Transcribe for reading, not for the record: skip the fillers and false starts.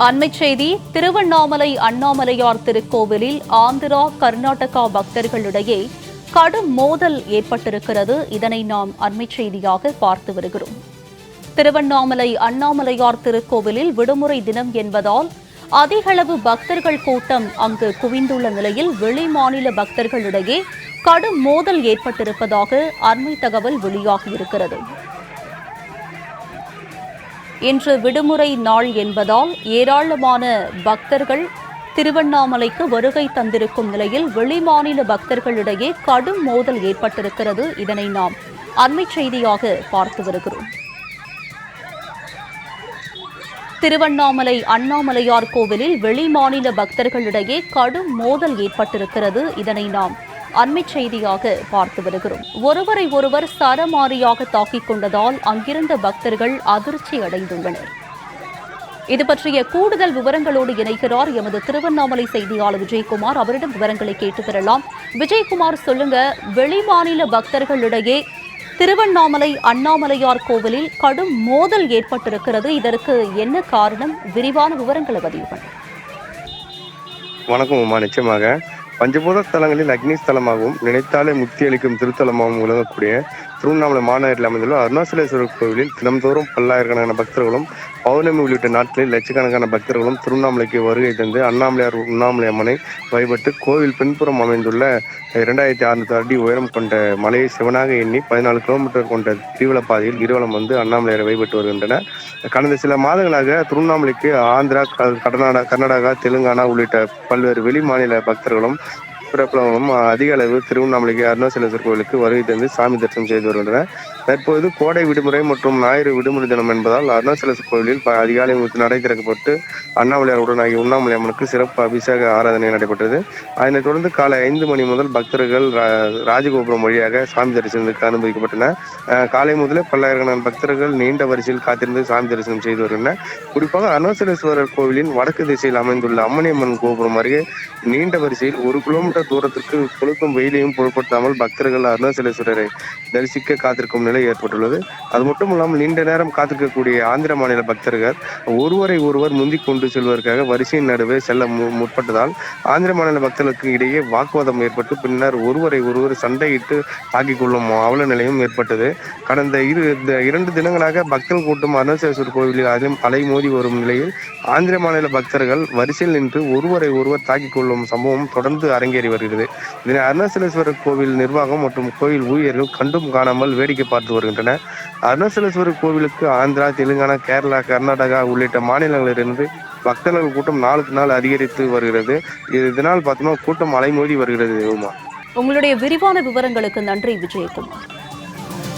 அண்மைச் செய்தி திருவண்ணாமலை அண்ணாமலையார் திருக்கோவிலில் ஆந்திரா கர்நாடகா பக்தர்களிடையே கடும் மோதல் ஏற்பட்டிருக்கிறது. இதனை நாம் அண்மைச் செய்தியாக பார்த்து வருகிறோம். திருவண்ணாமலை அண்ணாமலையார் திருக்கோவிலில் விடுமுறை தினம் என்பதால் அதிகளவு பக்தர்கள் கூட்டம் அங்கு குவிந்துள்ள நிலையில் வெளிமாநில பக்தர்களிடையே கடும் மோதல் ஏற்பட்டிருப்பதாக அண்மை தகவல் வெளியாகியிருக்கிறது. இன்று விடுமுறை நாள் என்பதால் ஏராளமான பக்தர்கள் திருவண்ணாமலைக்கு வருகை தந்திருக்கும் நிலையில் வெளிமாநில பக்தர்களிடையே கடும் மோதல் ஏற்பட்டிருக்கிறது. இதனை நாம் அண்மைச் செய்தியாக பார்த்து வருகிறோம். திருவண்ணாமலை அண்ணாமலையார் கோவிலில் வெளிமாநில பக்தர்களிடையே கடும் மோதல் ஏற்பட்டிருக்கிறது. இதனை நாம் அண்மைச் செய்தியாக பார்த்து வருகிறோம். ஒருவரை ஒருவர் சரமாரியாக தாக்கிக் கொண்டதால் அங்கிருந்த பக்தர்கள் அதிர்ச்சி அடைந்துள்ளனர். இது பற்றிய கூடுதல் விவரங்களோடு இணைக்கிறார் எமது திருவண்ணாமலை செய்தியாளர் விஜயகுமார். அவரிடம் விவரங்களை கேட்டு பெறலாம். விஜயகுமார், சொல்லுங்க, வெளிமாநில பக்தர்களிடையே திருவண்ணாமலை அண்ணாமலையார் கோவிலில் கடும் மோதல் ஏற்பட்டிருக்கிறது. இதற்கு என்ன காரணம்? விரிவான விவரங்களை பதிவு பண்ணுங்க. வணக்கம் உமா. நிச்சயமாக பஞ்சபூத ஸ்தலங்களில் அக்னி ஸ்தலமாகவும் நினைத்தாலே முக்தி அளிக்கும் திருத்தலமாகவும் விளங்கக்கூடிய திருவண்ணாமலை மாநகரில் அமைந்துள்ள அருணாச்சலேஸ்வரர் கோவிலில் தினம்தோறும் பல்லாயிரக்கணக்கான பக்தர்களும் பௌர்ணமி உள்ளிட்ட நாட்களில் லட்சக்கணக்கான பக்தர்களும் திருவண்ணாமலைக்கு வருகை தந்து அண்ணாமலையார் உண்ணாமலை அம்மனை வழிபட்டு கோவில் பின்புறம் அமைந்துள்ள 2600 அடி உயரம் கொண்ட மலையை சிவனாக எண்ணி 14 கிலோமீட்டர் கொண்ட கிரிவலப்பாதையில் கிரிவலம் வந்து அண்ணாமலையாரை வழிபட்டு வருகின்றனர். கடந்த சில மாதங்களாக திருவண்ணாமலைக்கு ஆந்திரா, கர்நாடகா, தெலுங்கானா உள்ளிட்ட பல்வேறு வெளி மாநில பக்தர்களும் பிரபலமும் அதிக அளவு திருவண்ணாமலைக்கு அருணாச்சலேஸ்வரர் கோவிலுக்கு வருகை தந்து சாமி தரிசனம் செய்து வருகின்றனர். தற்போது கோடை விடுமுறை மற்றும் ஞாயிறு விடுமுறை தினம் என்பதால் அருணாச்சலேஸ்வரர் கோவிலில் அதிகாலை நடை திறக்கப்பட்டு அண்ணாமலையார் உடனாகிய உண்ணாமலை அம்மனுக்கு சிறப்பு அபிஷேக ஆராதனை நடைபெற்றது. அதனைத் தொடர்ந்து காலை 5 மணி முதல் பக்தர்கள் ராஜகோபுரம் வழியாக சாமி தரிசனத்துக்கு அனுமதிக்கப்பட்டனர். காலை முதலே பல்லாயிரக்கணக்கான பக்தர்கள் நீண்ட வரிசையில் காத்திருந்து சாமி தரிசனம் செய்து வருகின்றனர். குறிப்பாக அருணாச்சலேஸ்வரர் கோவிலின் வடக்கு திசையில் அமைந்துள்ள அம்மனியம்மன் கோபுரம் அருகே நீண்ட வரிசையில் 1 கிலோமீட்டர் தூரத்திற்கு கொளுத்தும் வெயிலையும் பொருட்படுத்தாமல் பக்தர்கள் அருணாச்சலேஸ்வரரை தரிசிக்க காத்திருக்கும் நிலை ஏற்பட்டுள்ளது. அது மட்டும் இல்லாமல் நீண்ட நேரம் காத்திருக்கக்கூடிய ஆந்திர மாநில பக்தர்கள் ஒருவரை ஒருவர் முந்திக் கொண்டு செல்வதற்காக வரிசையின் நடுவே செல்ல முற்பட்டதால் ஆந்திர மாநில பக்தர்களுக்கு இடையே வாக்குவாதம் ஏற்பட்டு பின்னர் ஒருவரை ஒருவர் சண்டையிட்டு தாக்கிக் கொள்ளும் அவல நிலையும் ஏற்பட்டது. கடந்த 2 தினங்களாக பக்தர்கள் கூட்டம் அருணாச்சலேஸ்வரர் கோவிலில் அலைமோதி வரும் நிலையில் ஆந்திர மாநில பக்தர்கள் வரிசையில் நின்று ஒருவரை ஒருவர் தாக்கிக் கொள்ளும் சம்பவம் தொடர்ந்து அரங்கேறி வருகிறது. இதனை அருணாச்சலேஸ்வரர் கோவில் நிர்வாகம் மற்றும் கோவில் ஊழியர்கள் கண்டும் காணாமல் வேடிக்கை பார்த்து வருகின்றனர். அருணாச்சலேஸ்வரர் கோவிலுக்கு ஆந்திரா, தெலுங்கானா, கேரளா, கர்நாடகா உள்ளிட்ட மாநிலங்களிலிருந்து பக்தர்கள் கூட்டம் நாளுக்கு நாள் அதிகரித்து வருகிறது. இதனால் பார்த்தோம்னா கூட்டம் அலைமோதி வருகிறது. உங்களுடைய விரிவான விவரங்களுக்கு நன்றி விஜயகுமார்.